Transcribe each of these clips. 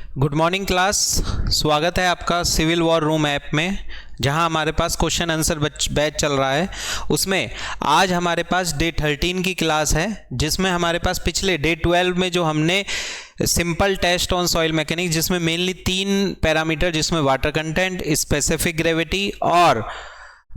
Good morning class. स्वागत है आपका सिविल वॉर रूम ऐप में, जहां हमारे पास क्वेश्चन आंसर बैच चल रहा है। उसमें आज हमारे पास डे 13 की क्लास है, जिसमें हमारे पास पिछले डे 12 में जो हमने simple test on soil mechanics, जिसमें मेनली 3 पैरामीटर, जिसमें वाटर कंटेंट, स्पेसिफिक ग्रेविटी और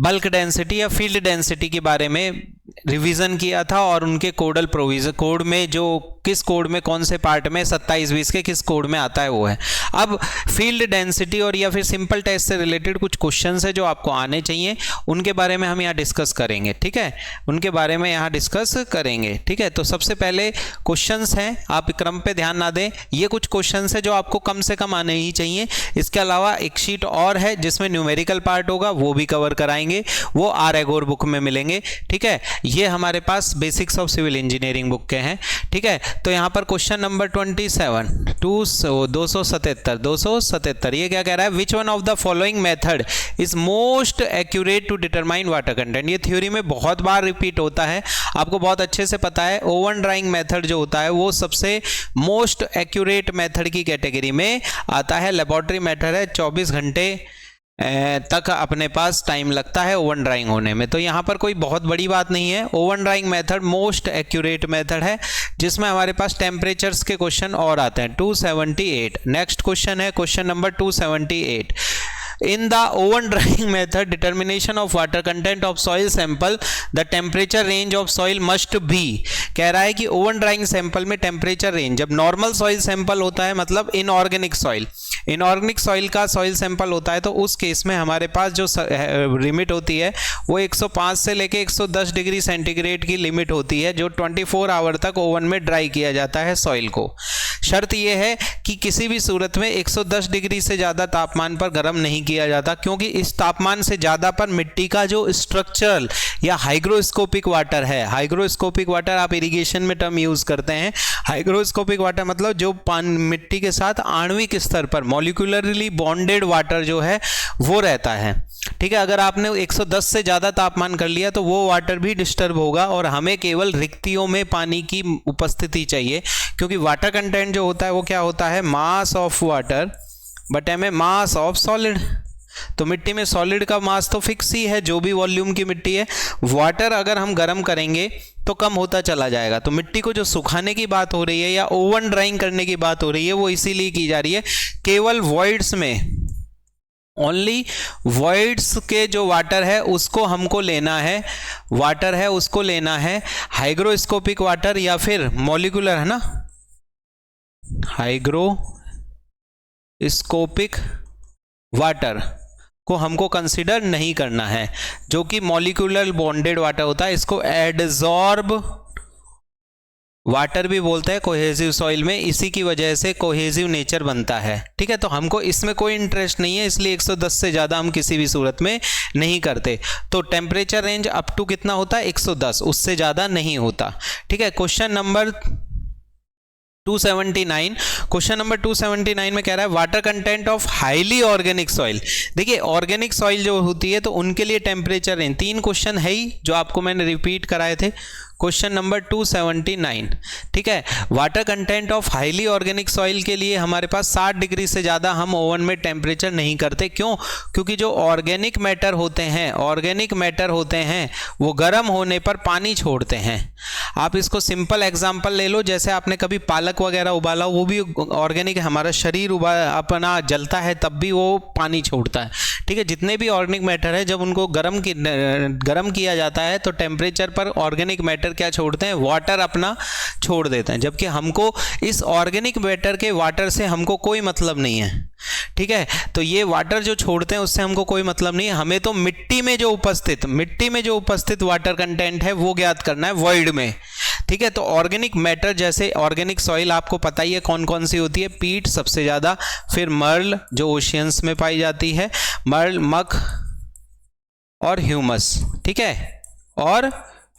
बल्क डेंसिटी या फील्ड डेंसिटी के बारे में रिवीजन किया था, और उनके कोडल प्रोविजन कोड में जो किस कोड में कौन से पार्ट में 27-20 के किस कोड में आता है वो है। अब फील्ड डेंसिटी और या फिर सिंपल टेस्ट से रिलेटेड कुछ क्वेश्चंस है जो आपको आने चाहिए, उनके बारे में हम यहाँ डिस्कस करेंगे। ठीक है, उनके बारे में यहाँ डिस्कस करेंगे। ठीक है, तो सबसे पहले क्वेश्चंस हैं, आप क्रम पे ध्यान ना दें। ये कुछ क्वेश्चंस है जो आपको कम से कम आने ही चाहिए। इसके अलावा एक शीट और है जिसमें न्यूमेरिकल पार्ट होगा, वो भी कवर कराएंगे, वो आर एगोर बुक में मिलेंगे। ठीक है, ये हमारे पास basics of civil engineering book के हैं। ठीक है, तो यहाँ पर क्वेश्चन नंबर 27 277 ये क्या कह रहा है? Which one of the following method is most accurate to determine water content. ये थ्योरी में बहुत बार रिपीट होता है, आपको बहुत अच्छे से पता है। ओवन ड्राइंग मेथड जो होता है वो सबसे मोस्ट एक्यूरेट मेथड की कैटेगरी में आता है। लेबोरेटरी मेथड है, 24 घंटे तक अपने पास टाइम लगता है ओवन ड्राइंग होने में, तो यहाँ पर कोई बहुत बड़ी बात नहीं है। Oven drawing method most accurate method है, जिसमें हमारे पास टेम्परेचर्स के क्वेश्चन और आते हैं। 278 नेक्स्ट क्वेश्चन है, question number 278। In the oven drying method, determination of water content of soil sample, the temperature range of soil must be। कह रहा है कि ओवन ड्राइंग सैंपल में टेम्परेचर रेंज, जब नॉर्मल सॉइल सैंपल होता है, मतलब इनऑर्गेनिक सॉइल का सॉइल सैंपल होता है, तो उस केस में हमारे पास जो लिमिट होती है वो 105 से लेके 110 डिग्री सेंटीग्रेड की लिमिट होती है, जो 24 आवर तक ओवन में ड्राई किया जाता है सॉइल को। शर्त यह है कि किसी भी सूरत में 110 डिग्री से ज़्यादा तापमान पर गर्म नहीं किया जाता, क्योंकि इस तापमान से ज़्यादा पर मिट्टी का जो स्ट्रक्चरल या हाइग्रोस्कोपिक वाटर है, हाइग्रोस्कोपिक वाटर आप इरिगेशन में टर्म यूज़ करते हैं। हाइग्रोस्कोपिक वाटर मतलब जो मिट्टी के साथ आणविक स्तर पर मॉलिक्यूलरली बॉन्डेड वाटर जो है वो रहता है। ठीक है, अगर आपने 110 से ज़्यादा तापमान कर लिया तो वो वाटर भी डिस्टर्ब होगा, और हमें केवल रिक्तियों में पानी की उपस्थिति चाहिए, क्योंकि वाटर कंटेंट जो होता है वो क्या होता है? मास ऑफ वाटर बटे में मास ऑफ सॉलिड। तो मिट्टी में सॉलिड का मास तो फिक्स ही है, जो भी वॉल्यूम की मिट्टी है। वाटर अगर हम गर्म करेंगे तो कम होता चला जाएगा। तो मिट्टी को जो सुखाने की बात हो रही है या ओवन ड्राइंग करने की बात हो रही है, वो इसीलिए की जा रही है। केवल वॉइड्स में, ओनली वॉइड्स के जो वाटर है उसको हमको लेना है, वाटर है उसको लेना है हाइग्रोस्कोपिक वाटर या फिर मॉलिक्यूलर, है ना, हाइग्रोस्कोपिक वाटर को हमको कंसीडर नहीं करना है, जो कि मॉलिक्यूलर बॉन्डेड वाटर होता है। इसको एडजॉर्ब वाटर भी बोलते हैं कोहेसिव सॉइल में, इसी की वजह से कोहेसिव नेचर बनता है। ठीक है, तो हमको इसमें कोई इंटरेस्ट नहीं है, इसलिए 110 से ज़्यादा हम किसी भी सूरत में नहीं करते। तो टेम्परेचर रेंज अप टू कितना होता है? 110, उससे ज़्यादा नहीं होता। ठीक है, क्वेश्चन नंबर 279, क्वेश्चन नंबर 279 में कह रहा है water content of highly organic soil. देखिए, ऑर्गेनिक सॉइल जो होती है तो उनके लिए टेम्परेचर रेंज, 3 क्वेश्चन है ही जो आपको मैंने रिपीट कराए थे। क्वेश्चन नंबर 279, ठीक है, water content of highly organic soil के लिए हमारे पास 60 डिग्री से ज़्यादा हम ओवन में टेम्परेचर नहीं करते। क्यों? क्योंकि जो ऑर्गेनिक मैटर होते हैं वो गर्म होने पर पानी छोड़ते हैं। आप इसको सिंपल एग्जांपल ले लो, जैसे आपने कभी पालक वगैरह उबाला, वो भी ऑर्गेनिक है, हमारा शरीर अपना जलता है तब भी वो पानी छोड़ता है। ठीक है, जितने भी ऑर्गेनिक मैटर है जब उनको गर्म किया जाता है तो टेम्परेचर पर ऑर्गेनिक मैटर क्या छोड़ते हैं? वाटर अपना छोड़ देते हैं, जबकि हमको इस ऑर्गेनिक मैटर के वाटर से हमको कोई मतलब नहीं है। ठीक है, तो ये वाटर जो छोड़ते हैं उससे हमको कोई मतलब नहीं है, हमें तो मिट्टी में जो उपस्थित वाटर कंटेंट है वो ज्ञात करना है वॉइड में। ठीक है, तो ऑर्गेनिक मैटर जैसे ऑर्गेनिक सॉइल आपको पता ही है कौन कौन सी होती है। पीट सबसे ज़्यादा, फिर मर्ल जो ओशियंस में पाई जाती है, मर्ल, मक और ह्यूमस। ठीक है, और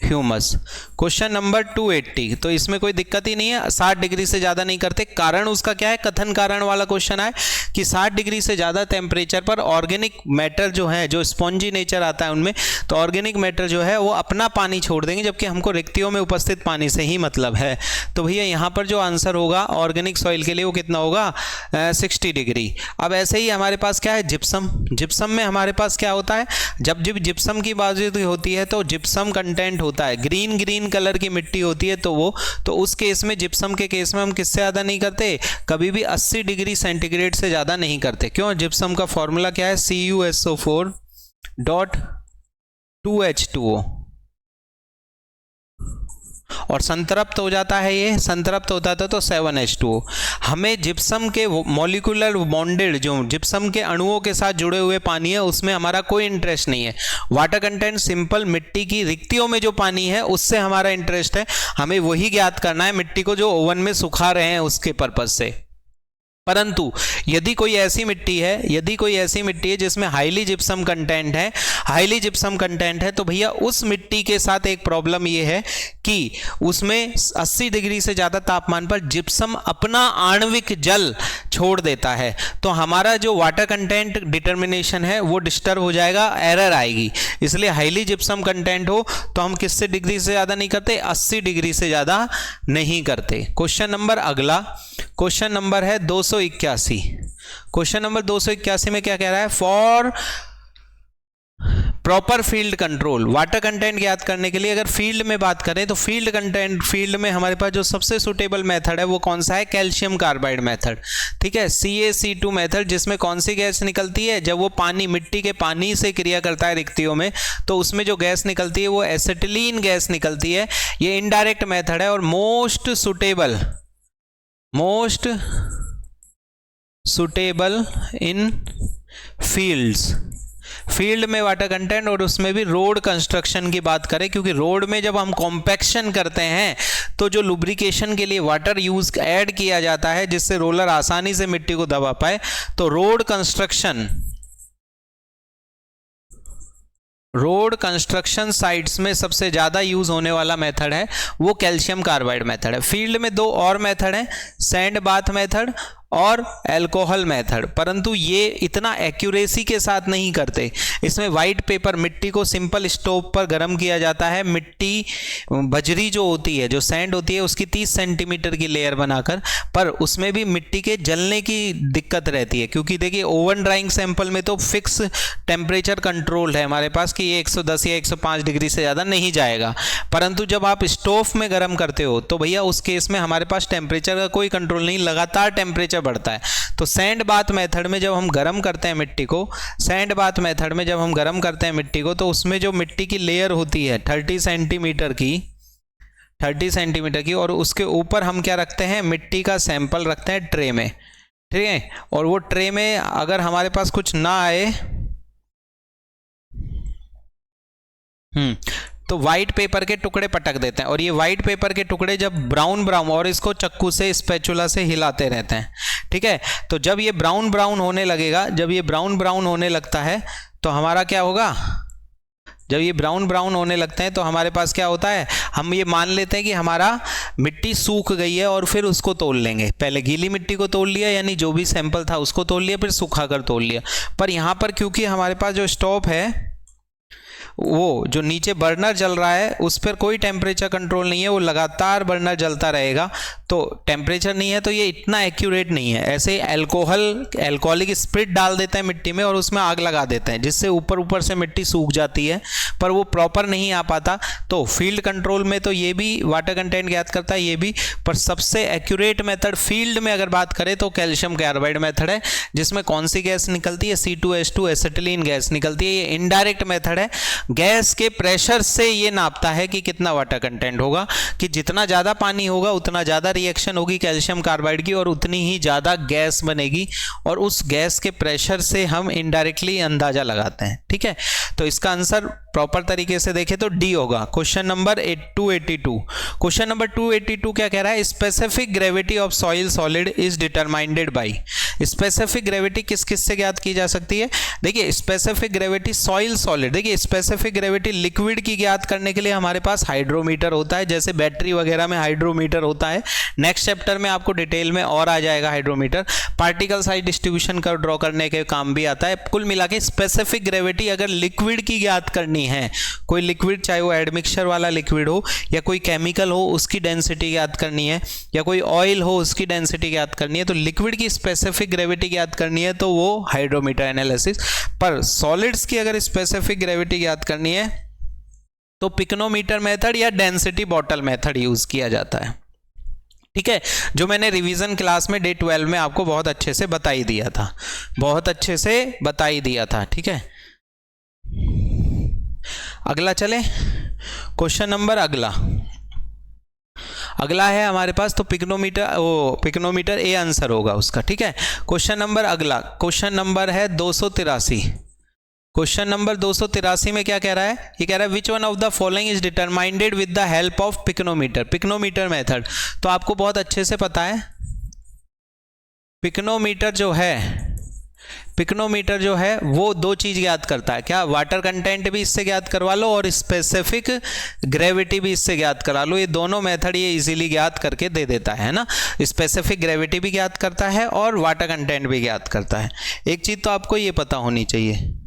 ह्यूमस। क्वेश्चन नंबर 280, तो इसमें कोई दिक्कत ही नहीं है, 60 डिग्री से ज़्यादा नहीं करते। कारण उसका क्या है, कथन कारण वाला क्वेश्चन है कि 60 डिग्री से ज़्यादा टेम्परेचर पर ऑर्गेनिक मैटर जो है, जो स्पॉन्जी नेचर आता है उनमें, तो ऑर्गेनिक मैटर जो है वो अपना पानी छोड़ देंगे, जबकि हमको रिक्तियों में उपस्थित पानी से ही मतलब है। तो भैया यहाँ पर जो आंसर होगा ऑर्गेनिक सॉइल के लिए वो कितना होगा, 60 डिग्री। अब ऐसे ही हमारे पास क्या है, जिप्सम। जिप्सम में हमारे पास क्या होता है, जब जिप्सम की बात होती है तो जिप्सम कंटेंट होता है, ग्रीन कलर की मिट्टी होती है, तो उस केस में, जिप्सम के केस में हम किससे ज़्यादा नहीं करते, कभी भी 80 डिग्री सेंटीग्रेड से ज़्यादा नहीं करते। क्यों, जिप्सम का फॉर्मूला क्या है, CuSO4.2H2O, और संतृप्त हो जाता है, ये संतृप्त होता था तो 7H2O। हमें जिप्सम के मॉलिक्यूलर बॉन्डेड, जो जिप्सम के अणुओं के साथ जुड़े हुए पानी है, उसमें हमारा कोई इंटरेस्ट नहीं है। वाटर कंटेंट सिंपल मिट्टी की रिक्तियों में जो पानी है उससे हमारा इंटरेस्ट है, हमें वही ज्ञात करना है, मिट्टी को जो ओवन में सुखा रहे हैं उसके पर्पज से। परंतु यदि कोई ऐसी मिट्टी है जिसमें हाईली जिप्सम कंटेंट है, तो भैया उस मिट्टी के साथ एक प्रॉब्लम ये है कि उसमें 80 डिग्री से ज़्यादा तापमान पर जिप्सम अपना आणविक जल छोड़ देता है, तो हमारा जो वाटर कंटेंट डिटर्मिनेशन है वो डिस्टर्ब हो जाएगा, एरर आएगी। इसलिए हाईली जिप्सम कंटेंट हो तो हम किससे डिग्री से ज़्यादा नहीं करते, 80 डिग्री से ज़्यादा नहीं करते। क्वेश्चन नंबर अगला, क्वेश्चन नंबर है 281। क्वेश्चन नंबर 281 में क्या कह रहा है, for proper field control, water content ज्ञात करने के लिए अगर फील्ड में बात करें तो फील्ड में हमारे पास जो सबसे सुटेबल मेथड है वो कौन सा है, कैल्शियम कार्बाइड मेथड। ठीक है, CaC2 मेथड, जिसमें कौन सी गैस निकलती है, जब वो पानी, मिट्टी के पानी से क्रिया करता है रिक्तियों में, तो उसमें जो गैस निकलती है वो एसिटिलीन गैस निकलती है। ये इनडायरेक्ट मेथड है और मोस्ट सुटेबल इन फील्ड में वाटर कंटेंट, और उसमें भी रोड कंस्ट्रक्शन की बात करें, क्योंकि रोड में जब हम कॉम्पैक्शन करते हैं तो जो लुब्रिकेशन के लिए वाटर यूज ऐड किया जाता है जिससे रोलर आसानी से मिट्टी को दबा पाए, तो रोड कंस्ट्रक्शन साइट्स में सबसे ज़्यादा यूज होने वाला मेथड है वो कैल्शियम कार्बाइड मेथड है। फील्ड में दो और मेथड हैं, सैंड बाथ मेथड और अल्कोहल मेथड, परंतु ये इतना एक्यूरेसी के साथ नहीं करते। इसमें वाइट पेपर, मिट्टी को सिंपल स्टोव पर गर्म किया जाता है, मिट्टी बजरी जो होती है, जो सैंड होती है, उसकी 30 सेंटीमीटर की लेयर बनाकर, पर उसमें भी मिट्टी के जलने की दिक्कत रहती है, क्योंकि देखिए ओवन ड्राइंग सैंपल में तो फिक्स टेम्परेचर कंट्रोल है हमारे पास कि ये 110 या 105 डिग्री से ज़्यादा नहीं जाएगा, परंतु जब आप स्टोव में गर्म करते हो तो भैया उस केस में हमारे पास टेम्परेचर का कोई कंट्रोल नहीं, लगातार टेम्परेचर बढ़ता है। तो सैंड बाथ मेथड में जब हम गर्म करते हैं मिट्टी को, तो उसमें जो मिट्टी की लेयर होती है 30 सेंटीमीटर की, और उसके ऊपर हम क्या रखते हैं, मिट्टी का सैंपल रखते हैं ट्रे में, ठीक है, और वो ट्रे में अगर हमारे पास कुछ ना आए तो व्हाइट पेपर के टुकड़े पटक देते हैं, और ये व्हाइट पेपर के टुकड़े जब ब्राउन और इसको चक्कू से, स्पैचुला से हिलाते रहते हैं, ठीक है। तो जब ये ब्राउन होने लगेगा, जब ये ब्राउन होने लगता है तो हमारा क्या होगा, जब ये ब्राउन होने लगते हैं तो हमारे पास क्या होता है, हम ये मान लेते हैं कि हमारा मिट्टी सूख गई है और फिर उसको तोल लेंगे। पहले गीली मिट्टी को तोल लिया, यानी जो भी सैंपल था उसको तोल लिया, फिर सूखा कर तोल लिया। पर यहाँ पर क्योंकि हमारे पास जो स्टोव है, वो जो नीचे बर्नर जल रहा है उस पर कोई टेम्परेचर कंट्रोल नहीं है, वो लगातार बर्नर जलता रहेगा, तो टेम्परेचर नहीं है तो ये इतना एक्यूरेट नहीं है। ऐसे अल्कोहलिक स्प्रिट डाल देते हैं मिट्टी में और उसमें आग लगा देते हैं, जिससे ऊपर से मिट्टी सूख जाती है, पर वो प्रॉपर नहीं आ पाता। तो फील्ड कंट्रोल में तो ये भी वाटर कंटेंट ज्ञात करता है, ये भी, पर सबसे एक्यूरेट मेथड फील्ड में अगर बात करें तो कैल्शियम कार्बाइड मेथड है, जिसमें कौन सी गैस निकलती है, C2H2 एसिटिलीन गैस निकलती है। ये इनडायरेक्ट मेथड है, गैस के प्रेशर से ये नापता है कि कितना वाटर कंटेंट होगा, कि जितना ज़्यादा पानी होगा उतना ज़्यादा रिएक्शन होगी कैल्शियम कार्बाइड की और उतनी ही ज़्यादा गैस बनेगी, और उस गैस के प्रेशर से हम इनडायरेक्टली अंदाज़ा लगाते हैं, ठीक है। तो इसका आंसर प्रॉपर तरीके से देखें तो डी होगा। क्वेश्चन नंबर 282, क्वेश्चन नंबर 282 क्या कह रहा है, specific gravity of soil solid is determined by. Specific gravity किस किस से ज्ञात की जा सकती है? देखिए स्पेसिफिक ग्रेविटी सॉइल सॉलिड, देखिए स्पेसिफिक ग्रेविटी लिक्विड की ज्ञात करने के लिए हमारे पास हाइड्रोमीटर होता है, जैसे बैटरी वगैरह में हाइड्रोमीटर होता है। नेक्स्ट चैप्टर में आपको डिटेल में और आ जाएगा हाइड्रोमीटर। पार्टिकल साइज डिस्ट्रीब्यूशन का ड्रॉ करने के काम भी आता है। कुल मिला के स्पेसिफिक ग्रेविटी अगर लिक्विड की ज्ञात करनी है, कोई लिक्विड चाहे वो एडमिक्सचर वाला लिक्विड हो या कोई केमिकल हो उसकी डेंसिटी ज्ञात करनी है, या कोई ऑयल हो उसकी डेंसिटी ज्ञात करनी है, तो लिक्विड की स्पेसिफिक ग्रेविटी ज्ञात करनी है तो वो हाइड्रोमीटर एनालिसिस। पर सॉलिड्स की अगर स्पेसिफिक ग्रेविटी ज्ञात करनी है तो पिक्नोमीटर मेथड या डेंसिटी बॉटल मेथड यूज किया जाता है। ठीक है, जो मैंने रिवीजन क्लास में डे 12 में आपको बहुत अच्छे से बताई दिया था, बहुत अच्छे से बताई दिया था। ठीक है, अगला चले, क्वेश्चन नंबर अगला है हमारे पास, तो पिक्नोमीटर ए आंसर होगा उसका। ठीक है, क्वेश्चन नंबर अगला, क्वेश्चन नंबर है 283। क्वेश्चन नंबर 283 में क्या कह रहा है? ये कह रहा है which one of the following is determined with the help of pycnometer. Pycnometer method तो आपको बहुत अच्छे से पता है, पिक्नोमीटर जो है वो दो चीज ज्ञात करता है। क्या? वाटर कंटेंट भी इससे ज्ञात करवा लो और स्पेसिफिक ग्रेविटी भी इससे ज्ञात करा लो। ये दोनों मेथड ये इजीली ज्ञात करके दे देता है ना। स्पेसिफिक ग्रेविटी भी ज्ञात करता है और वाटर कंटेंट भी ज्ञात करता है। एक चीज तो आपको ये पता होनी चाहिए।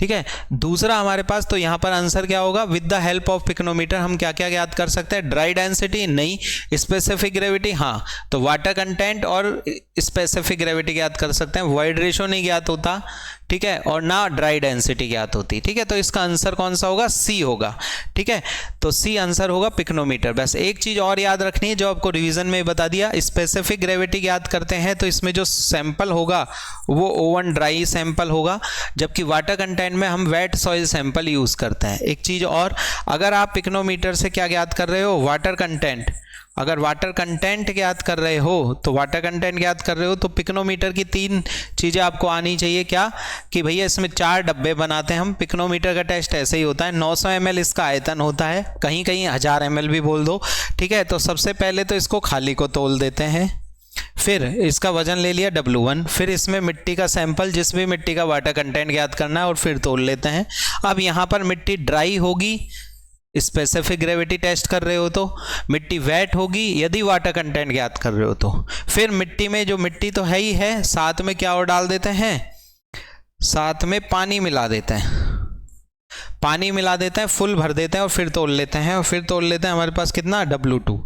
ठीक है, दूसरा हमारे पास तो यहां पर आंसर क्या होगा? With the help of pycnometer हम क्या क्या ज्ञात कर सकते हैं? ड्राई डेंसिटी नहीं, स्पेसिफिक ग्रेविटी हाँ, तो वाटर कंटेंट और स्पेसिफिक ग्रेविटी ज्ञात कर सकते हैं। वॉइड रेशो नहीं ज्ञात होता, ठीक है, और ना ड्राई डेंसिटी ज्ञात होती। ठीक है, तो इसका आंसर कौन सा होगा? सी होगा। ठीक है, तो सी आंसर होगा पिक्नोमीटर। बस एक चीज और याद रखनी है जो आपको रिवीजन में बता दिया, स्पेसिफिक ग्रेविटी ज्ञात करते हैं तो इसमें जो सैंपल होगा वो ओवन ड्राई सैंपल होगा, जबकि वाटर कंटेंट में हम वेट सॉइल सैंपल यूज करते हैं। एक चीज और, अगर आप पिक्नोमीटर से क्या ज्ञात कर रहे हो? Water content. अगर वाटर कंटेंट ज्ञात कर रहे हो तो पिक्नोमीटर की 3 चीजें आपको आनी चाहिए। क्या? कि भैया इसमें 4 डब्बे बनाते हैं हम। पिक्नोमीटर का टेस्ट ऐसे ही होता है, 900 ml इसका आयतन होता है, कहीं कहीं 1000 ml भी बोल दो। ठीक है, तो सबसे पहले तो इसको खाली को तोल देते हैं, फिर इसका वजन ले लिया W1, फिर इसमें मिट्टी का सैंपल, जिस भी मिट्टी का वाटर कंटेंट ज्ञात करना है, और फिर तोल लेते हैं। अब यहाँ पर मिट्टी ड्राई होगी, स्पेसिफिक ग्रेविटी टेस्ट कर रहे हो तो, मिट्टी वेट होगी यदि वाटर कंटेंट ज्ञात कर रहे हो तो, फिर मिट्टी में जो मिट्टी तो है ही है, साथ में क्या और डाल देते हैं? साथ में पानी मिला देते हैं, फुल भर देते हैं और फिर तोल लेते हैं, हमारे पास कितना? W2।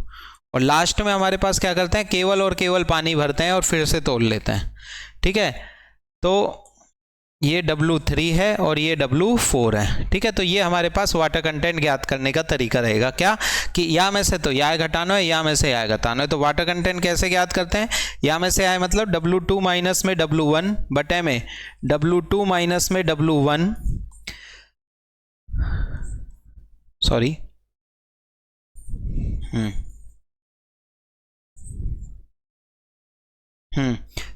और लास्ट में हमारे पास क्या करते हैं? केवल और केवल पानी भरते हैं और फिर से तोल लेते हैं। ठीक है, तो ये W3 है और ये W4 है। ठीक है, तो ये हमारे पास वाटर कंटेंट ज्ञात करने का तरीका रहेगा। क्या? कि या में से तो या घटाना है, या में से या घटाना है। तो वाटर कंटेंट कैसे ज्ञात करते हैं? या में से या मतलब W2 माइनस में W1 बटे में W2 माइनस में W1, सॉरी,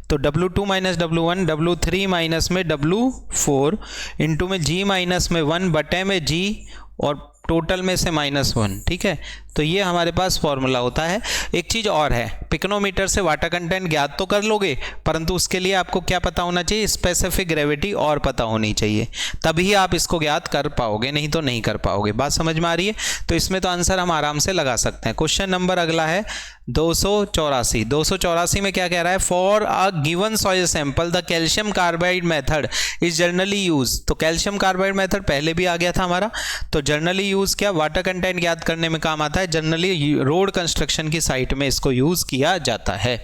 तो W2 minus W1, W3 minus में W4 इंटू में G माइनस में 1 बटे में G और टोटल में से -1। ठीक है, तो ये हमारे पास फॉर्मूला होता है। एक चीज और है, पिक्नोमीटर से वाटर कंटेंट ज्ञात तो कर लोगे, परंतु उसके लिए आपको क्या पता होना चाहिए? स्पेसिफिक ग्रेविटी और पता होनी चाहिए, तभी आप इसको ज्ञात कर पाओगे, नहीं तो नहीं कर पाओगे। बात समझ में आ रही है? तो इसमें तो आंसर हम आराम से लगा सकते हैं। क्वेश्चन नंबर अगला है 284। 284 में क्या कह रहा है? For a given soil sample the calcium carbide method is generally use. तो कैल्शियम कार्बाइड मेथड पहले भी आ गया था हमारा, तो जनरली यूज क्या? वाटर कंटेंट ज्ञात करने में काम आता है। जनरली रोड कंस्ट्रक्शन की साइट में इसको यूज किया जाता है।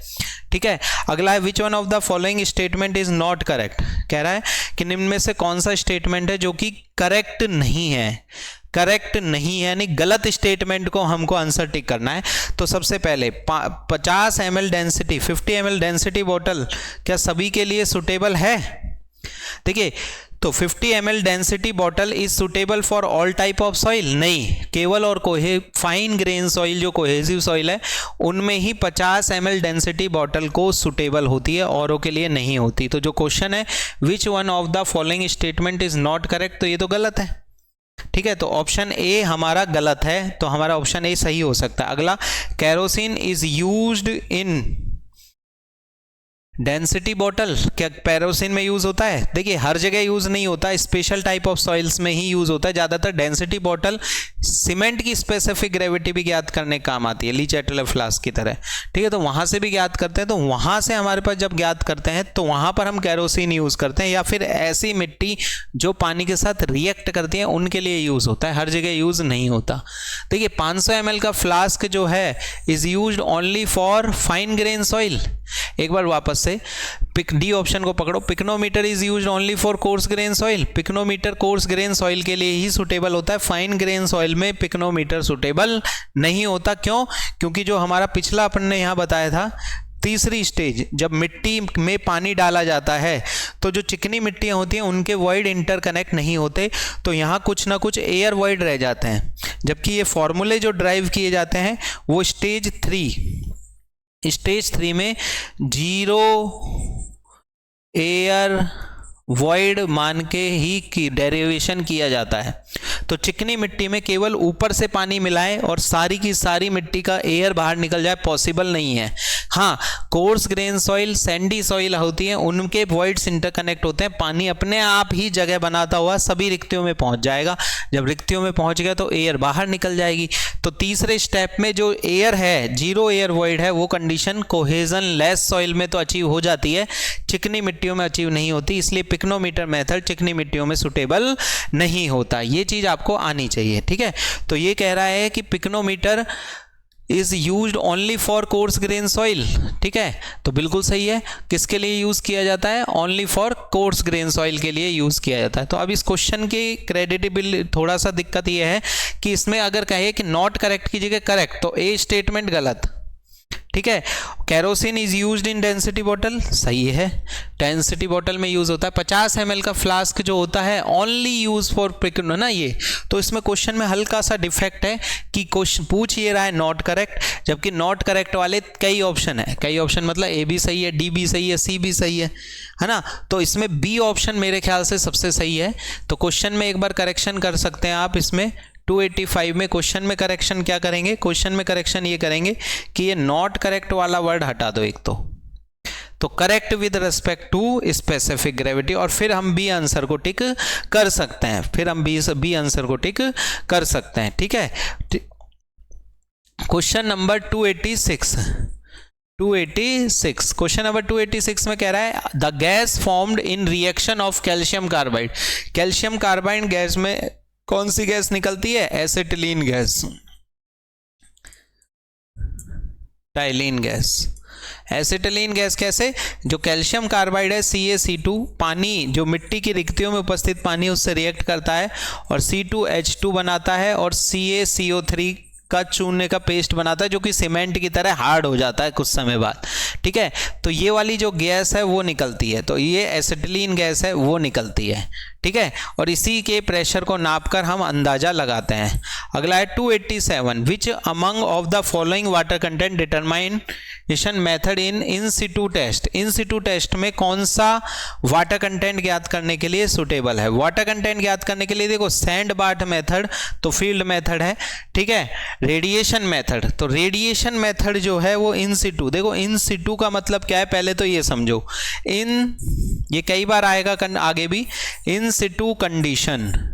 ठीक है, अगला है which one of the following statement is not correct. कह रहा है कि निम्न में से कौन सा स्टेटमेंट है जो कि करेक्ट नहीं है? करेक्ट नहीं है यानी गलत स्टेटमेंट को हमको आंसर टिक करना है। तो सबसे पहले 50 ml डेंसिटी, 50 ml डेंसिटी बोतल क्या सभी के लिए सुटेबल है? देखिए, तो 50 ml density bottle is suitable for all type of soil? नहीं, केवल और फाइन ग्रेन सॉइल जो कोहेसिव सॉइल है उनमें ही 50 ml डेंसिटी बॉटल को सुटेबल होती है, औरों के लिए नहीं होती। तो जो क्वेश्चन है which one of the following statement is not correct, तो ये तो गलत है। ठीक है, तो ऑप्शन ए हमारा गलत है, तो हमारा ऑप्शन ए सही हो सकता है। अगला, kerosene is used in density bottle क्या पैरोसिन में यूज होता है? देखिए हर जगह यूज नहीं होता, स्पेशल टाइप ऑफ सॉइल्स में ही यूज होता है ज्यादातर। डेंसिटी बॉटल सीमेंट की स्पेसिफिक ग्रेविटी भी ज्ञात करने काम आती है, ली चैटलर फ्लास्क की तरह, ठीक है। तो वहां से भी ज्ञात करते हैं, तो वहां से हमारे पास जब ज्ञात करते हैं तो वहां पर हम केरोसिन यूज करते हैं, या फिर ऐसी मिट्टी जो पानी के साथ रिएक्ट करती है उनके लिए यूज होता है, हर जगह यूज नहीं होता। देखिए 500 ml का फ्लास्क जो है is used only for fine grain soil. एक बार वापस से पिक डी ऑप्शन को पकड़ो, pycnometer is used only for coarse grain soil. Pycnometer coarse grain soil के लिए ही सुटेबल होता है, फाइन ग्रेन सॉइल में पिक्नोमीटर सुटेबल नहीं होता। क्यों? क्योंकि जो हमारा पिछला अपन ने यहाँ बताया था, तीसरी स्टेज जब मिट्टी में पानी डाला जाता है तो जो चिकनी मिट्टियां होती हैं उनके वॉइड इंटरकनेक्ट नहीं होते, तो यहाँ कुछ ना कुछ एयर वॉइड रह जाते हैं। जबकि ये फॉर्मूले जो ड्राइव किए जाते हैं वो स्टेज 3 में 0 एयर वॉइड मान के ही की डेरिवेशन किया जाता है। तो चिकनी मिट्टी में केवल ऊपर से पानी मिलाएं और सारी की सारी मिट्टी का एयर बाहर निकल जाए, पॉसिबल नहीं है। हाँ, coarse grain soil, Sandy soil होती हैं, उनके वॉइड्स इंटरकनेक्ट होते हैं, पानी अपने आप ही जगह बनाता हुआ सभी रिक्तियों में पहुंच जाएगा। जब रिक्तियों में पहुंच गया तो एयर बाहर निकल जाएगी। तो तीसरे स्टेप में जो एयर है, 0 एयर वॉइड है, वो कंडीशन कोहेजन लेस सॉइल में तो अचीव हो जाती है, चिकनी मिट्टियों में अचीव नहीं होती। इसलिए पिक्नोमीटर मेथड चिकनी मिट्टियों में सुटेबल नहीं होता। ये चीज आपको आनी चाहिए, ठीक है। तो ये कह रहा है कि pycnometer is used only for coarse grain soil, ठीक है। तो बिल्कुल सही है। किसके लिए यूज किया जाता है? Only for coarse grain soil के लिए यूज किया जाता है। तो अब इस क्वेश्चन की क्रेडिटेबिलिटी थोड़ा सा दिक्कत ये है कि इसमें अगर कहे कि नॉट करेक्ट की जगह करेक्ट, तो ए स्टेटमेंट गलत, ठीक है। Kerosene is used in density bottle, सही है, डेंसिटी बॉटल में यूज होता है। 50 ml का फ्लास्क जो होता है ओनली यूज फॉर पिक्नो ना, ये तो इसमें क्वेश्चन में हल्का सा डिफेक्ट है कि क्वेश्चन पूछ ये रहा है नॉट करेक्ट, जबकि नॉट करेक्ट वाले कई ऑप्शन है, कई ऑप्शन मतलब ए भी सही है, डी भी सही है, सी भी सही है ना। तो इसमें बी ऑप्शन मेरे ख्याल से सबसे सही है। तो क्वेश्चन में एक बार करेक्शन कर सकते हैं आप, इसमें 285 में क्वेश्चन में करेक्शन क्या करेंगे? क्वेश्चन में करेक्शन ये करेंगे कि ये नॉट करेक्ट वाला वर्ड हटा दो एक तो correct with respect to specific gravity, और फिर हम बी आंसर को टिक कर सकते हैं, फिर हम बी आंसर को टिक कर सकते हैं, ठीक है। क्वेश्चन नंबर 286, क्वेश्चन नंबर 286 में कह रहा है the gas formed in reaction of calcium carbide. Calcium carbide gas में कौन सी गैस निकलती है? एसिटिलीन गैस, टाइलीन गैस। एसिटिलीन गैस कैसे? जो कैल्शियम कार्बाइड है CaC2, पानी जो मिट्टी की रिक्तियों में उपस्थित पानी उससे रिएक्ट करता है और C2H2 बनाता है और CaCO3 का चूने का पेस्ट बनाता है, जो कि सीमेंट की तरह हार्ड हो जाता है कुछ समय बाद, ठीक है। तो ये वाली जो गैस है वो निकलती है, तो ये एसिटिलीन गैस है वो निकलती है, ठीक है। और इसी के प्रेशर को नापकर हम अंदाजा लगाते हैं। अगला है 287, which among of the following water content determination method in situ test. In situ test में कौन सा वाटर कंटेंट ज्ञात करने के लिए सुटेबल है? वाटर कंटेंट ज्ञात करने के लिए देखो सैंड बार्ट मेथड तो फील्ड मेथड है, ठीक है। रेडिएशन मेथड, तो रेडिएशन मेथड जो है वो इन सिटू, देखो इन सिटू का मतलब क्या है पहले तो ये समझो। ये कई बार आएगा आगे भी, इन सिटू कंडीशन,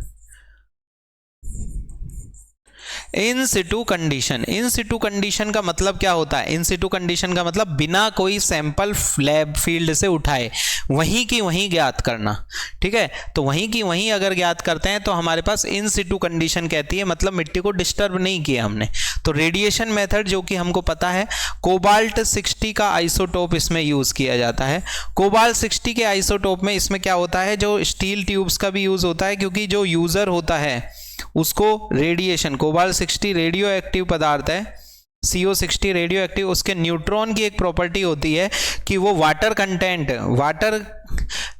इन सिटू कंडीशन। इन सिटू कंडीशन का मतलब क्या होता है? इन सिटू कंडीशन का मतलब बिना कोई सैंपल लैब फील्ड से उठाए वहीं की वहीं ज्ञात करना, ठीक है। तो वहीं की वहीं अगर ज्ञात करते हैं तो हमारे पास इन सिटू कंडीशन कहती है, मतलब मिट्टी को डिस्टर्ब नहीं किया हमने। तो रेडिएशन मेथड जो कि हमको पता है, कोबाल्ट 60 का आइसोटोप इसमें यूज किया जाता है। कोबाल्ट 60 के आइसोटोप में इसमें क्या होता है, जो स्टील ट्यूब्स का भी यूज होता है, क्योंकि जो यूजर होता है उसको रेडिएशन, कोबाल्ट 60 रेडियो एक्टिव पदार्थ है, CO60 रेडियो एक्टिव, उसके न्यूट्रॉन की एक प्रॉपर्टी होती है कि वो वाटर कंटेंट,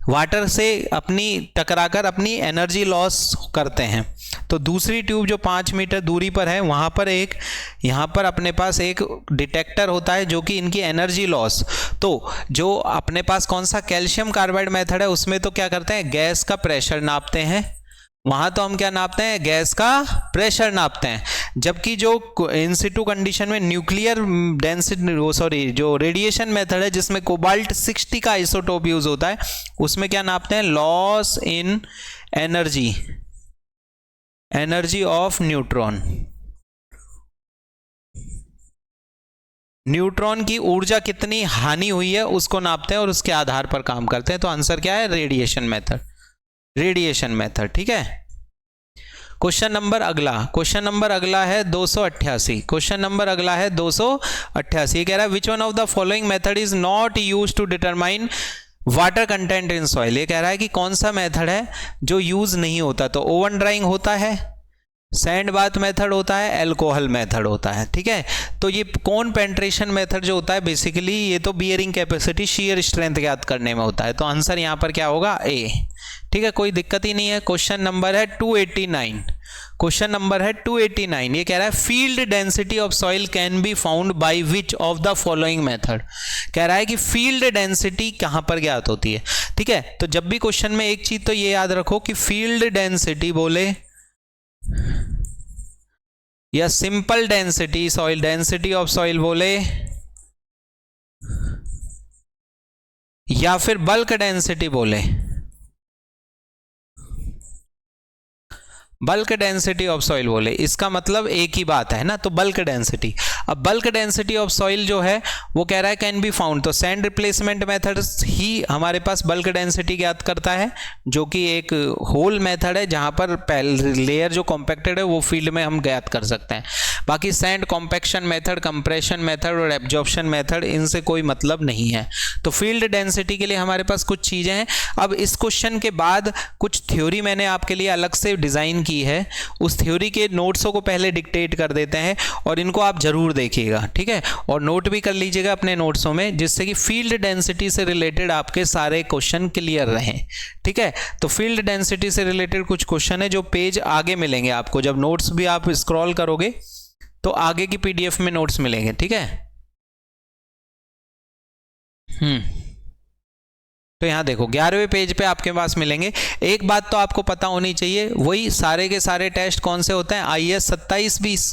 वाटर से अपनी टकराकर अपनी एनर्जी लॉस करते हैं। तो दूसरी ट्यूब जो 5 मीटर दूरी पर है वहाँ पर यहाँ पर अपने पास एक डिटेक्टर होता है जो कि इनकी एनर्जी लॉस, तो जो अपने पास कौन सा कैल्शियम कार्बाइड मेथड है उसमें तो क्या करते हैं, गैस का प्रेशर नापते हैं, वहां तो हम क्या नापते हैं, गैस का प्रेशर नापते हैं, जबकि जो इन सिटू कंडीशन में न्यूक्लियर डेंसिटी जो रेडिएशन मेथड है जिसमें कोबाल्ट 60 का आइसोटोप यूज होता है, उसमें क्या नापते हैं, loss in energy of neutron, neutron की ऊर्जा कितनी हानि हुई है उसको नापते हैं और उसके आधार पर काम करते हैं। तो आंसर क्या है, रेडिएशन मेथड। ठीक है। क्वेश्चन नंबर अगला है 288। क्वेश्चन नंबर अगला है 288। ये कह रहा है which one of the following method is not use to determine water content in soil. ये कह रहा है कि कौन सा मेथड है जो यूज नहीं होता। तो ओवन ड्राइंग होता है, सैंड बाथ मेथड होता है, एल्कोहल मेथड होता है। ठीक है। तो ये कोन पेंट्रेशन मेथड जो होता है बेसिकली ये तो बियरिंग कैपेसिटी शियर स्ट्रेंथ ज्ञात करने में होता है। तो आंसर यहां पर क्या होगा, ए। ठीक है, कोई दिक्कत ही नहीं है। क्वेश्चन नंबर है 289। क्वेश्चन नंबर है 289। ये कह रहा है field density of soil can be found by which of the following method. कह रहा है कि फील्ड डेंसिटी कहां पर ज्ञात होती है। ठीक है, तो जब भी क्वेश्चन में एक चीज तो ये याद रखो कि फील्ड डेंसिटी बोले या simple density, soil density of soil बोले या फिर बल्क डेंसिटी बोले, बल्क डेंसिटी ऑफ सॉइल बोले, इसका मतलब एक ही बात है ना। तो बल्क डेंसिटी, अब बल्क डेंसिटी ऑफ सॉइल जो है वो कह रहा है कैन बी फाउंड, तो सैंड रिप्लेसमेंट मेथड ही हमारे पास बल्क डेंसिटी ज्ञात करता है, जो कि एक होल मेथड है जहां पर लेयर जो कॉम्पैक्टेड है वो फील्ड में हम ज्ञात कर सकते हैं। बाकी sand compaction method, compression method और एब्जॉर्प्शन मेथड, इनसे कोई मतलब नहीं है। तो फील्ड डेंसिटी के लिए हमारे पास कुछ चीजें हैं। अब इस क्वेश्चन के बाद कुछ थ्योरी मैंने आपके लिए अलग से डिजाइन की है, उस थ्योरी के नोट्सों को पहले डिक्टेट कर देते हैं और इनको आप जरूर देखिएगा। ठीक है, और नोट भी कर लीजिएगा अपने नोट्सों में, जिससे कि फील्ड डेंसिटी से रिलेटेड आपके सारे क्वेश्चन क्लियर रहें। ठीक है, तो फील्ड डेंसिटी से रिलेटेड कुछ क्वेश्चन है जो पेज आगे मिलेंगे आपको, जब नोट्स भी आप स्क्रॉल करोगे तो आगे की पीडीएफ में नोट्स मिलेंगे। ठीक है, तो यहां देखो 11वें पेज पे आपके पास मिलेंगे। एक बात तो आपको पता होनी चाहिए, वही सारे के सारे टेस्ट कौन से होते हैं, IAS 27-20।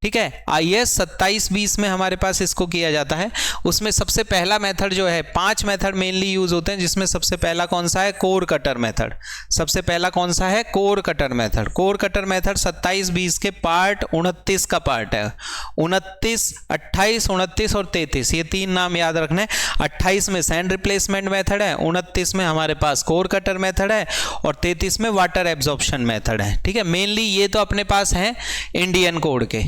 ठीक है, IAS 27-20 में हमारे पास इसको किया जाता है। उसमें सबसे पहला मेथड जो है, 5 मेथड मेनली यूज होते हैं, जिसमें सबसे पहला कौन सा है, कोर कटर मेथड। सबसे पहला कौन सा है, core cutter method. Core cutter method 27-20 के पार्ट 29 का पार्ट है। 29, 28, 29 और 33, ये 3 नाम याद रखना है। 28 में सैंड रिप्लेसमेंट मेथड है, 29 में हमारे पास कोर कटर मेथड है और 33 में वाटर एब्जॉर्प्शन मेथड है। ठीक है, मेनली ये तो अपने पास है इंडियन कोड के,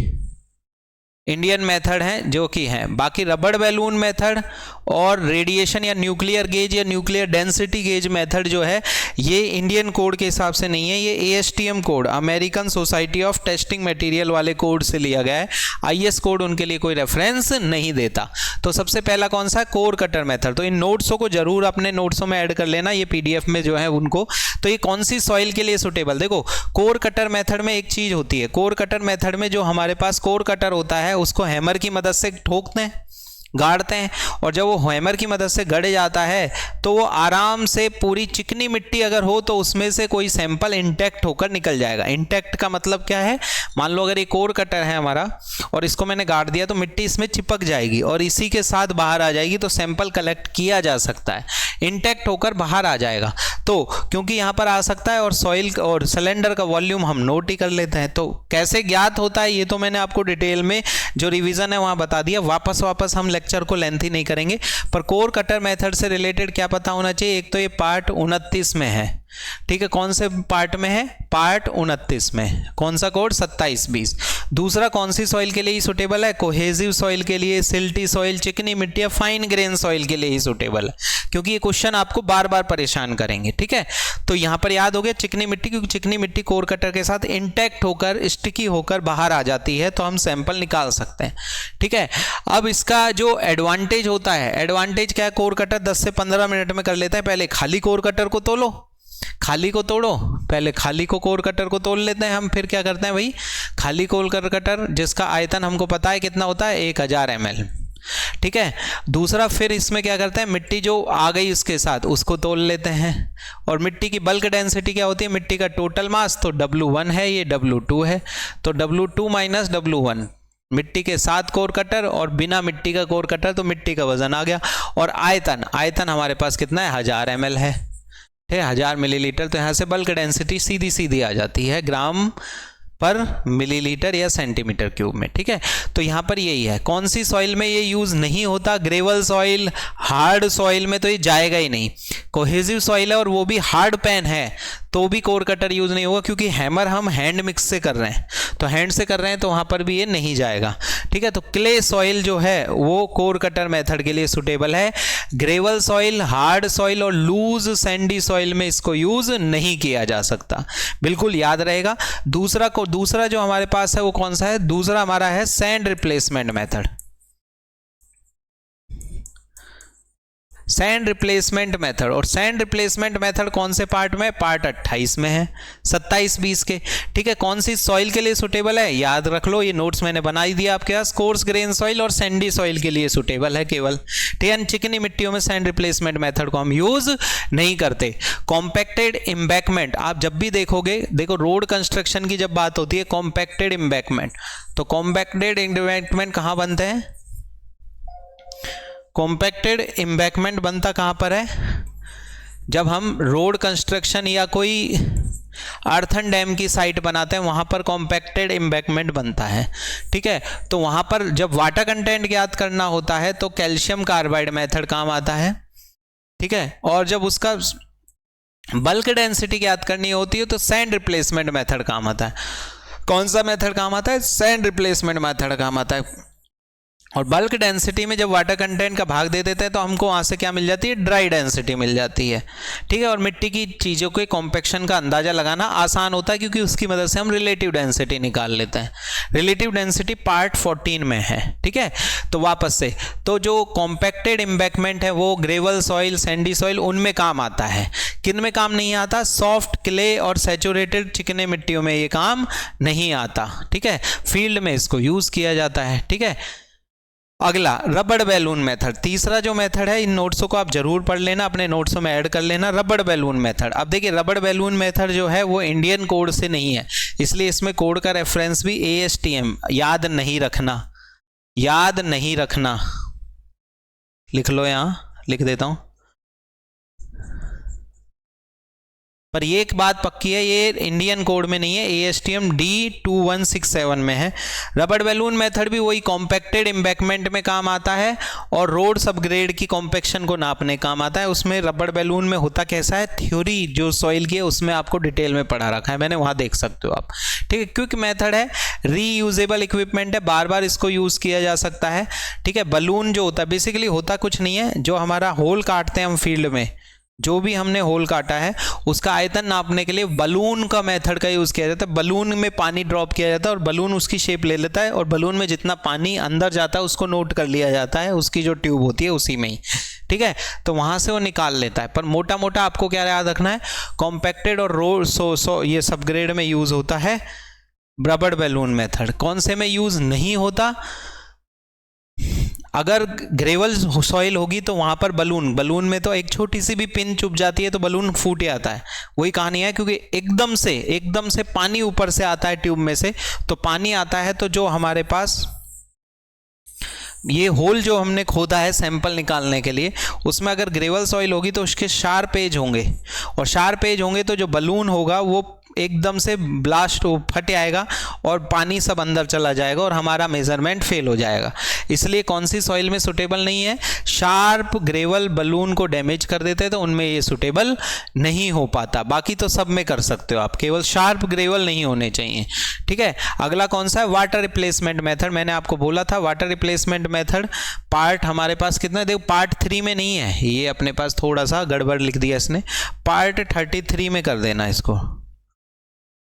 इंडियन मेथड हैं जो कि हैं। बाकी रबड़ बैलून मेथड और रेडिएशन या न्यूक्लियर गेज या न्यूक्लियर डेंसिटी गेज मेथड जो है ये इंडियन कोड के हिसाब से नहीं है, ये ASTM code, American society of testing material वाले कोड से लिया गया है। IS कोड उनके लिए कोई रेफरेंस नहीं देता। तो सबसे पहला कौन सा, कोर कटर मेथड। तो इन नोट्सों को जरूर अपने नोट्सों में ऐड कर लेना, ये PDF में जो है उनको। तो ये कौन सी सॉइल के लिए सुटेबल, देखो कोर कटर मेथड में एक चीज होती है, कोर कटर मेथड में जो हमारे पास कोर कटर होता है उसको हैमर की मदद से ठोकते हैं, गाड़ते हैं, और जब वो हैमर की मदद से गड़ जाता है तो वो आराम से पूरी चिकनी मिट्टी अगर हो तो उसमें से कोई सैंपल इंटैक्ट होकर निकल जाएगा। इंटैक्ट का मतलब क्या है, मान लो अगर ये कोर कटर है हमारा और इसको मैंने गाड़ दिया तो मिट्टी इसमें चिपक जाएगी और इसी के साथ बाहर आ जाएगी, तो सैंपल कलेक्ट किया जा सकता है, इंटैक्ट होकर बाहर आ जाएगा। तो क्योंकि यहाँ पर आ सकता है और सॉइल और सिलेंडर का वॉल्यूम हम नोट ही कर लेते हैं। तो कैसे ज्ञात होता है ये तो मैंने आपको डिटेल में जो रिवीजन है वहाँ बता दिया, वापस हम लेक्चर को लेंथी नहीं करेंगे। पर कोर कटर मेथड से रिलेटेड क्या पता होना चाहिए, एक तो ये पार्ट 29 में है। ठीक है, कौन से पार्ट में है, पार्ट 29 में। कौन सा कोड, 27-20। दूसरा कौन सी सॉइल के लिए ही सुटेबल है, कोहेसिव सॉइल के लिए, सिल्टी सॉइल, चिकनी मिट्टी या फाइन ग्रेन सॉइल के लिए ही सुटेबल है, क्योंकि ये क्वेश्चन आपको बार बार परेशान करेंगे। ठीक है, तो यहां पर याद हो गया चिकनी मिट्टी, क्योंकि चिकनी मिट्टी कोर कटर के साथ इंटैक्ट होकर स्टिकी होकर बाहर आ जाती है, तो हम सैंपल निकाल सकते हैं। ठीक है, अब इसका जो एडवांटेज होता है, एडवांटेज क्या है, कोर कटर 10 से 15 मिनट में कर लेता है। पहले खाली कोर कटर को तोलो, खाली को तोड़ो, पहले खाली को कोर कटर को तोड़ लेते हैं हम, फिर क्या करते हैं भाई, खाली कोर कटर जिसका आयतन हमको पता है कितना होता है, 1000 ml। ठीक है। दूसरा फिर इसमें क्या करते हैं, मिट्टी जो आ गई उसके साथ उसको तोल लेते हैं, और मिट्टी की बल्क डेंसिटी क्या होती है, मिट्टी का टोटल मास, तो W1 है, ये W2 है, तो W2 माइनस W1, मिट्टी के साथ कोर कटर और बिना मिट्टी का कोर कटर, तो मिट्टी का वजन आ गया। और आयतन, आयतन हमारे पास कितना है, 1000 ml है, ठीक है, 1000 मिलीलीटर। तो यहाँ से बल्क डेंसिटी सीधी सीधी आ जाती है ग्राम पर मिलीलीटर या सेंटीमीटर क्यूब में, ठीक है। तो यहाँ पर यही है। कौन सी सॉइल में ये यूज़ नहीं होता, ग्रेवल सॉइल, हार्ड सॉइल में तो ये जाएगा ही नहीं। कोहेसिव सॉइल है और वो भी हार्ड पैन है तो भी कोर कटर यूज़ नहीं होगा, क्योंकि हैमर हम हैंड मिक्स से कर रहे हैं, तो हैंड से कर रहे हैं तो वहाँ पर भी ये नहीं जाएगा, ठीक है। तो क्ले सॉइल जो है वो कोर कटर मेथड के लिए सुटेबल है। ग्रेवल सॉइल, हार्ड सॉइल और लूज सैंडी सॉइल में इसको यूज़ नहीं किया जा सकता, बिल्कुल याद रहेगा। दूसरा जो हमारे पास है वो कौन सा है, दूसरा हमारा है sand replacement method. Sand replacement method, और सैंड रिप्लेसमेंट मेथड कौन से पार्ट में, पार्ट 28 में है, 27-20 के, ठीक है। कौन सी सॉइल के लिए सुटेबल है, याद रख लो, ये नोट्स मैंने बना ही दिया आपके पास। कोर्स ग्रेन सॉइल और सैंडी सॉइल के लिए सुटेबल है केवल, ठीक है। चिकनी मिट्टियों में सैंड रिप्लेसमेंट मेथड को हम यूज नहीं करते। कॉम्पैक्टेड एम्बैकमेंट, आप जब भी देखोगे, देखो रोड कंस्ट्रक्शन की जब बात होती है, कॉम्पैक्टेड एम्बैकमेंट, तो कॉम्पैक्टेड एम्बैकमेंट कहाँ बनते हैं, कॉम्पैक्टेड एम्बैकमेंट बनता कहाँ पर है, जब हम रोड कंस्ट्रक्शन या कोई अर्थन डैम की साइट बनाते हैं वहाँ पर कॉम्पैक्टेड एम्बैकमेंट बनता है, ठीक है। तो वहाँ पर जब वाटर कंटेंट ज्ञात करना होता है तो कैल्शियम कार्बाइड मेथड काम आता है, ठीक है। और जब उसका बल्क डेंसिटी ज्ञात करनी होती है तो सैंड रिप्लेसमेंट मेथड काम आता है। कौन सा मेथड काम आता है, सैंड रिप्लेसमेंट मेथड काम आता है। और बल्क डेंसिटी में जब वाटर कंटेंट का भाग दे देते हैं तो हमको वहाँ से क्या मिल जाती है, ड्राई डेंसिटी मिल जाती है, ठीक है। और मिट्टी की चीज़ों के कॉम्पैक्शन का अंदाज़ा लगाना आसान होता है, क्योंकि उसकी मदद से हम रिलेटिव डेंसिटी निकाल लेते हैं। रिलेटिव डेंसिटी पार्ट 14 में है, ठीक है। तो वापस से, तो जो कॉम्पैक्टेड एम्बैकमेंट है वो ग्रेवल सॉइल, सैंडी सॉइल, उनमें काम आता है। किन में काम नहीं आता, सॉफ्ट क्ले और सैचुरेटेड चिकने मिट्टियों में ये काम नहीं आता, ठीक है। फील्ड में इसको यूज़ किया जाता है, ठीक है। अगला रबड़ बैलून मेथड, तीसरा जो मेथड है, इन नोट्सों को आप जरूर पढ़ लेना, अपने नोट्सों में ऐड कर लेना, रबड़ बैलून मेथड। अब देखिए रबड़ बैलून मेथड जो है वो इंडियन कोड से नहीं है, इसलिए इसमें कोड का रेफरेंस भी ASTM, याद नहीं रखना, याद नहीं रखना, लिख लो, यहाँ लिख देता हूँ। पर ये एक बात पक्की है, ये इंडियन कोड में नहीं है, ASTM D2167 में है। रबड़ बैलून मेथड भी वही कॉम्पैक्टेड एम्बैकमेंट में काम आता है और रोड सबग्रेड की कॉम्पैक्शन को नापने काम आता है। उसमें रबड़ बैलून में होता कैसा है, थ्योरी जो सॉइल की है उसमें आपको डिटेल में पढ़ा रखा है मैंने, वहाँ देख सकते हो आप, ठीक है। क्विक मेथड है, रीयूजेबल इक्विपमेंट है, बार बार इसको यूज़ किया जा सकता है, ठीक है। बलून जो होता है बेसिकली होता कुछ नहीं है, जो हमारा होल काटते हैं हम फील्ड में, जो भी हमने होल काटा है उसका आयतन नापने के लिए बलून का मेथड का यूज़ किया जाता है। बलून में पानी ड्रॉप किया जाता है और बलून उसकी शेप ले लेता है और बलून में जितना पानी अंदर जाता है उसको नोट कर लिया जाता है, उसकी जो ट्यूब होती है उसी में ही, ठीक है। तो वहाँ से वो निकाल लेता है। पर मोटा मोटा आपको क्या याद रखना है, कॉम्पैक्टेड और रोड ये सबग्रेड में यूज़ होता है रबड़ बैलून मेथड। कौन से में यूज़ नहीं होता, अगर ग्रेवल सॉइल होगी तो वहाँ पर बलून में तो एक छोटी सी भी पिन चुभ जाती है तो बलून फूट जाता है, वही कहानी है। क्योंकि एकदम से पानी ऊपर से आता है ट्यूब में से, तो पानी आता है तो जो हमारे पास ये होल जो हमने खोदा है सैंपल निकालने के लिए, उसमें अगर ग्रेवल सॉइल होगी तो उसके शार्प एज होंगे, और शार्प एज होंगे तो जो बलून होगा वो एकदम से ब्लास्ट फट जाएगा और पानी सब अंदर चला जाएगा और हमारा मेजरमेंट फेल हो जाएगा। इसलिए कौन सी सॉइल में सुटेबल नहीं है, शार्प ग्रेवल बलून को डैमेज कर देते हैं तो उनमें ये सुटेबल नहीं हो पाता। बाकी तो सब में कर सकते हो आप, केवल शार्प ग्रेवल नहीं होने चाहिए, ठीक है। अगला कौन सा है, वाटर रिप्लेसमेंट मेथड। मैंने आपको बोला था वाटर रिप्लेसमेंट मेथड पार्ट हमारे पास कितना, देखो पार्ट 3 में नहीं है, ये अपने पास थोड़ा सा गड़बड़ लिख दिया इसने, पार्ट 33 में कर देना, इसको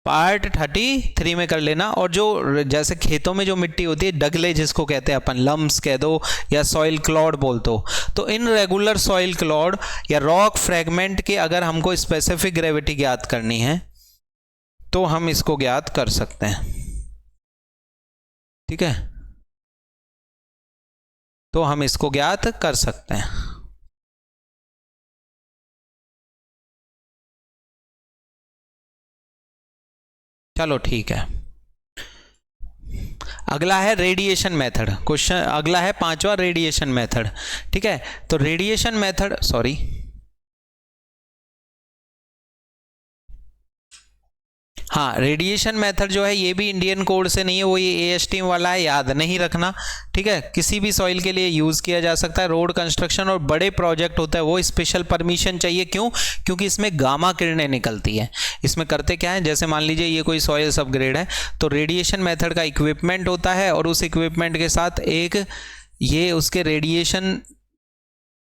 पार्ट 33 में कर लेना। और जो जैसे खेतों में जो मिट्टी होती है डगले जिसको कहते हैं अपन, लम्स कह दो या सॉइल क्लॉड बोल दो, तो इन रेगुलर सॉइल क्लॉड या रॉक फ्रैगमेंट के अगर हमको स्पेसिफिक ग्रेविटी ज्ञात करनी है तो हम इसको ज्ञात कर सकते हैं, ठीक है। तो हम इसको ज्ञात कर सकते हैं। चलो ठीक है, अगला है रेडिएशन मेथड। क्वेश्चन अगला है 5वां रेडिएशन मेथड। ठीक है, तो रेडिएशन मेथड, सॉरी, हाँ, रेडिएशन मेथड जो है ये भी इंडियन कोड से नहीं है, वो ये ASTM वाला है, याद नहीं रखना। ठीक है, किसी भी सॉइल के लिए यूज किया जा सकता है। रोड कंस्ट्रक्शन और बड़े प्रोजेक्ट होता है वो स्पेशल परमिशन चाहिए। क्यों? क्योंकि इसमें गामा किरणें निकलती है। इसमें करते क्या है, जैसे मान लीजिए ये कोई सॉइल सबग्रेड है, तो रेडिएशन मेथड का इक्विपमेंट होता है और उस इक्विपमेंट के साथ एक ये उसके रेडिएशन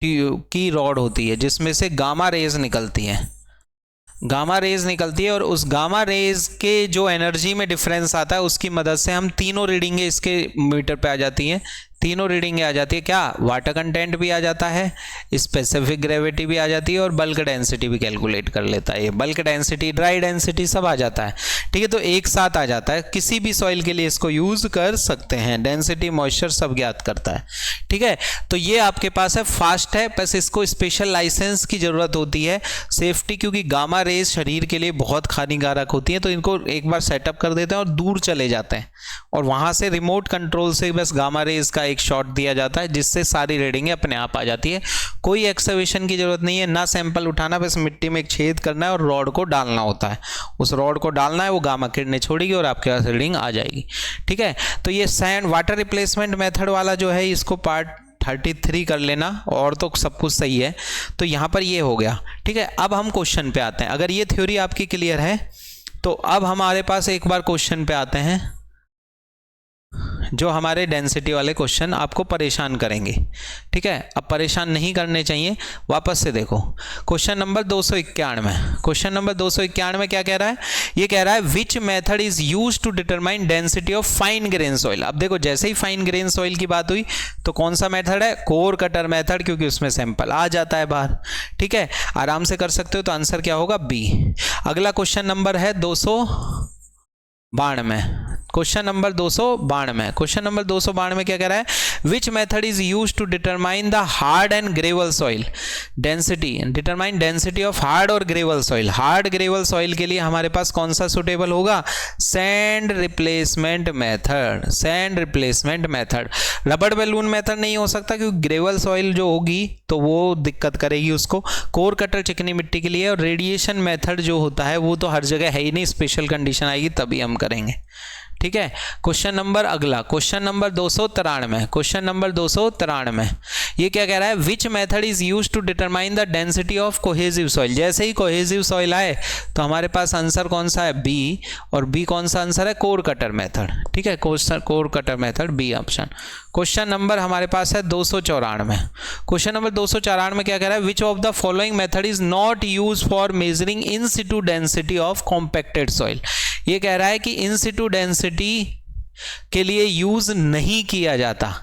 की रॉड होती है जिसमें से गामा रेज निकलती है। गामा रेज निकलती है और उस गामा रेज के जो एनर्जी में डिफरेंस आता है उसकी मदद से हम तीनों रीडिंगें इसके मीटर पे आ जाती हैं। तीनों रीडिंगें आ जाती है। क्या? वाटर कंटेंट भी आ जाता है, स्पेसिफिक ग्रेविटी भी आ जाती है और बल्क डेंसिटी भी कैलकुलेट कर लेता है। ये बल्क डेंसिटी, ड्राई डेंसिटी सब आ जाता है। ठीक है, तो एक साथ आ जाता है। किसी भी सॉइल के लिए इसको यूज कर सकते हैं। डेंसिटी, मॉइस्चर सब ज्ञात करता है। ठीक है, तो ये आपके पास है, फास्ट है, बस इसको स्पेशल लाइसेंस की जरूरत होती है सेफ्टी, क्योंकि गामा रेज शरीर के लिए बहुत हानिकारक होती है। तो इनको एक बार सेटअप कर देते हैं और दूर चले जाते हैं और वहां से रिमोट कंट्रोल से बस गामा रेज का एक शॉट दिया जाता है जिससे सारी रीडिंगें अपने आप आ जाती है। कोई एक्सकवेशन की जरूरत नहीं है, ना सैंपल उठाना, बस मिट्टी में एक छेद करना है और रॉड को डालना होता है। उस रॉड को डालना है, वो गामा किरणें छोड़ेगी और आपके पास रीडिंग आ जाएगी। ठीक है, तो ये सैंड वाटर रिप्लेसमेंट मेथड वाला जो है इसको पार्ट 33 कर लेना, और तो सब कुछ सही है। तो यहाँ पर ये हो गया। ठीक है, अब हम क्वेश्चन पे आते हैं। अगर ये थ्योरी आपकी क्लियर है तो अब हमारे पास एक बार क्वेश्चन पे आते हैं जो हमारे डेंसिटी वाले क्वेश्चन आपको परेशान करेंगे। ठीक है, अब परेशान नहीं करने चाहिए। वापस से देखो क्वेश्चन नंबर 291। क्वेश्चन नंबर 291 क्या कह रहा है? ये कह रहा है which method is used to determine density of fine grain soil. अब देखो, जैसे ही फाइन ग्रेन सॉइल की बात हुई तो कौन सा मेथड है? कोर कटर मेथड, क्योंकि उसमें सैंपल आ जाता है बाहर। ठीक है, आराम से कर सकते हो। तो आंसर क्या होगा? बी। अगला क्वेश्चन नंबर है 292। Question number 292। क्वेश्चन नंबर 292 क्या कह रहा है? Which method is used to determine the hard and gravel soil density. Determine density of hard और gravel soil. Hard gravel soil के लिए हमारे पास कौन सा सुटेबल होगा? Sand replacement method. Sand replacement method. Rubber balloon method नहीं हो सकता क्योंकि ग्रेवल सॉइल जो होगी तो वो दिक्कत करेगी उसको। कोर कटर चिकनी मिट्टी के लिए। और रेडिएशन मेथड जो होता है वो तो हर जगह है ही नहीं, स्पेशल कंडीशन आएगी तभी हम करेंगे। ठीक है, क्वेश्चन नंबर अगला, क्वेश्चन नंबर 293। क्वेश्चन नंबर 293 ये क्या कह रहा है? Which method is used to determine the density of cohesive soil. जैसे ही कोहेसिव सॉइल आए तो हमारे पास आंसर कौन सा है? बी। और बी कौन सा आंसर है? Core cutter method. ठीक है, question core cutter method, B option. Question number हमारे पास है 294। क्वेश्चन नंबर 294 क्या कह रहा है? Which of the following method is not use for measuring in Situ density of compacted soil. ये कह रहा है कि इन सिटू डेंसिटी के लिए यूज नहीं किया जाता।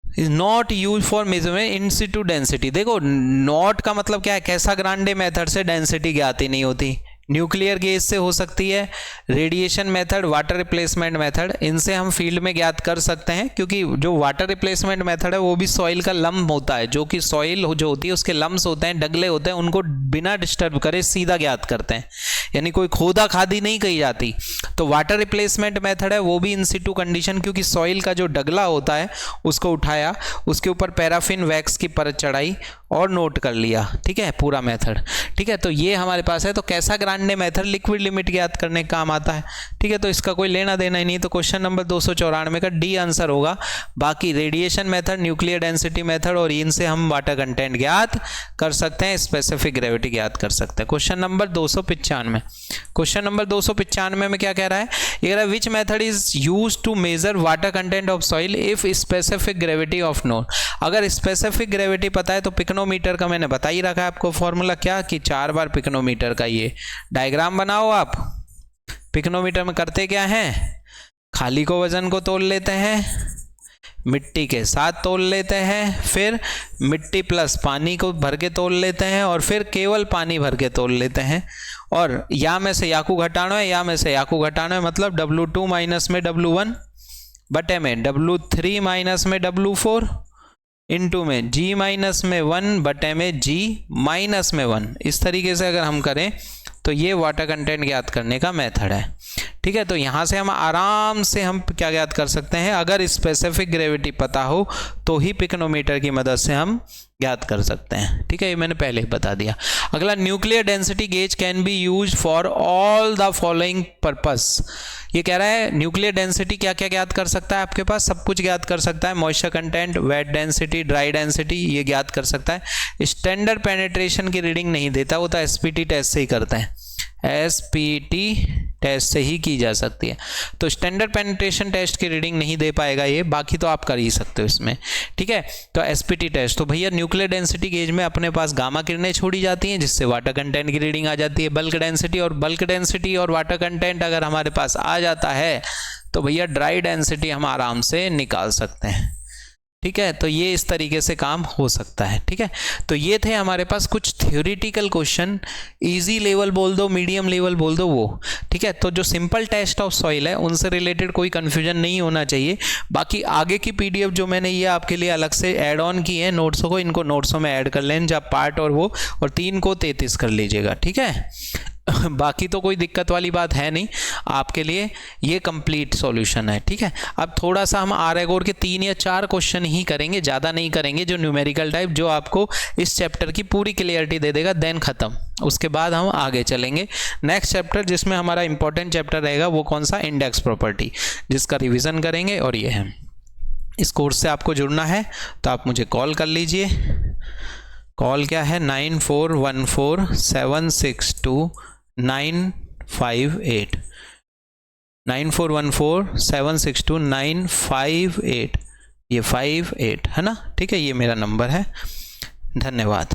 Is not use for measurement in Situ density. देखो, नॉट का मतलब क्या है? कैसा ग्रांडे मेथड से डेंसिटी ज्ञात ही नहीं होती। न्यूक्लियर गेज से हो सकती है, radiation method, water replacement method, इनसे हम फील्ड में ज्ञात कर सकते हैं। क्योंकि जो वाटर रिप्लेसमेंट मेथड है वो भी सॉइल का लम्ब होता है, जो कि सॉइल जो होती है उसके लम्ब्स होते हैं, डगले होते हैं, उनको बिना डिस्टर्ब करे सीधा ज्ञात करते हैं, यानी कोई खोदा खादी नहीं कही जाती। तो वाटर रिप्लेसमेंट मेथड है वो भी इन सिटू कंडीशन, क्योंकि सॉइल का जो डगला होता है उसको उठाया, उसके ऊपर पैराफिन वैक्स की परत चढ़ाई और नोट कर लिया। ठीक है, पूरा मेथड। ठीक है, तो ये हमारे पास है। तो कैसा ग्रांडे मेथड लिक्विड लिमिट ज्ञात करने का काम आता है। ठीक है, तो इसका कोई लेना देना ही नहीं। तो क्वेश्चन नंबर 294 का डी आंसर होगा। बाकी radiation method, nuclear density method और इनसे हम वाटर कंटेंट ज्ञात कर सकते हैं, स्पेसिफिक ग्रेविटी ज्ञात कर सकते हैं। Question number 295। क्वेश्चन नंबर 295 में क्या कह रहा है? ये कह रहा है which method is used to measure water content of soil if specific gravity of known. अगर स्पेसिफिक ग्रेविटी पता है तो पिक्नोमीटर का मैंने बता ही रखा है आपको फॉर्मूला, क्या कि 4 बार पिक्नोमीटर का ये डायग्राम बनाओ आप। पिक्नोमीटर में करते क्या हैं? खाली को वजन को तोल लेते हैं, मिट्टी के साथ तोल लेते हैं, फिर मिट्टी प्लस पानी को भर के तोल लेते हैं और फिर केवल पानी भर के तोल लेते हैं। और या में से याकू घटाना है, या में से याकू घटाना है, मतलब W2 माइनस में W1 बटे में W3 माइनस में W4 इनटू में G माइनस में 1 बटे में G माइनस में 1। इस तरीके से अगर हम करें तो ये वाटर कंटेंट ज्ञात करने का मेथड है। ठीक है, तो यहाँ से हम आराम से हम क्या ज्ञात कर सकते हैं, अगर स्पेसिफिक ग्रेविटी पता हो तो ही पिक्नोमीटर की मदद से हम ज्ञात कर सकते हैं। ठीक है, ये मैंने पहले ही बता दिया। अगला, nuclear density gauge can be use for all the following purpose. ये कह रहा है न्यूक्लियर डेंसिटी क्या क्या ज्ञात कर सकता है, आपके पास सब कुछ ज्ञात कर सकता है। Moisture content, weight density, dry density, ये ज्ञात कर सकता है। स्टैंडर्ड पेनिट्रेशन की रीडिंग नहीं देता, वो तो एसपीटी टेस्ट से ही करते हैं, एसपीटी टेस्ट से ही की जा सकती है। तो स्टैंडर्ड पेनिट्रेशन टेस्ट की रीडिंग नहीं दे पाएगा ये, बाकी तो आप कर ही सकते हो इसमें। ठीक है, तो एसपीटी टेस्ट, तो भैया न्यूक्लियर डेंसिटी गेज में अपने पास गामा किरणें छोड़ी जाती हैं जिससे वाटर कंटेंट की रीडिंग आ जाती है। बल्क डेंसिटी और वाटर कंटेंट अगर हमारे पास आ जाता है तो भैया ड्राई डेंसिटी हम आराम से निकाल सकते हैं। ठीक है, तो ये इस तरीके से काम हो सकता है। ठीक है, तो ये थे हमारे पास कुछ थ्योरेटिकल क्वेश्चन, इजी लेवल बोल दो, मीडियम लेवल बोल दो वो। ठीक है, तो जो सिंपल टेस्ट ऑफ सॉइल है उनसे रिलेटेड कोई कंफ्यूजन नहीं होना चाहिए। बाकी आगे की पीडीएफ जो मैंने ये आपके लिए अलग से ऐड ऑन की है नोट्सों को, इनको नोट्सों में ऐड कर लें, जब पार्ट और वो, और 3 को 33 कर लीजिएगा। ठीक है, बाकी तो कोई दिक्कत वाली बात है नहीं, आपके लिए ये कंप्लीट सॉल्यूशन है। ठीक है, अब थोड़ा सा हम आरेगोर के 3 या 4 क्वेश्चन ही करेंगे, ज़्यादा नहीं करेंगे, जो न्यूमेरिकल टाइप, जो आपको इस चैप्टर की पूरी क्लियरिटी दे देगा, देन ख़त्म। उसके बाद हम आगे चलेंगे नेक्स्ट चैप्टर, जिसमें हमारा इंपॉर्टेंट चैप्टर रहेगा वो कौन सा, इंडेक्स प्रॉपर्टी, जिसका रिविज़न करेंगे। और ये है, इस कोर्स से आपको जुड़ना है तो आप मुझे कॉल कर लीजिए। कॉल क्या है, 9414762958, 9414762958, ये 58 है ना। ठीक है, ये मेरा नंबर है। धन्यवाद।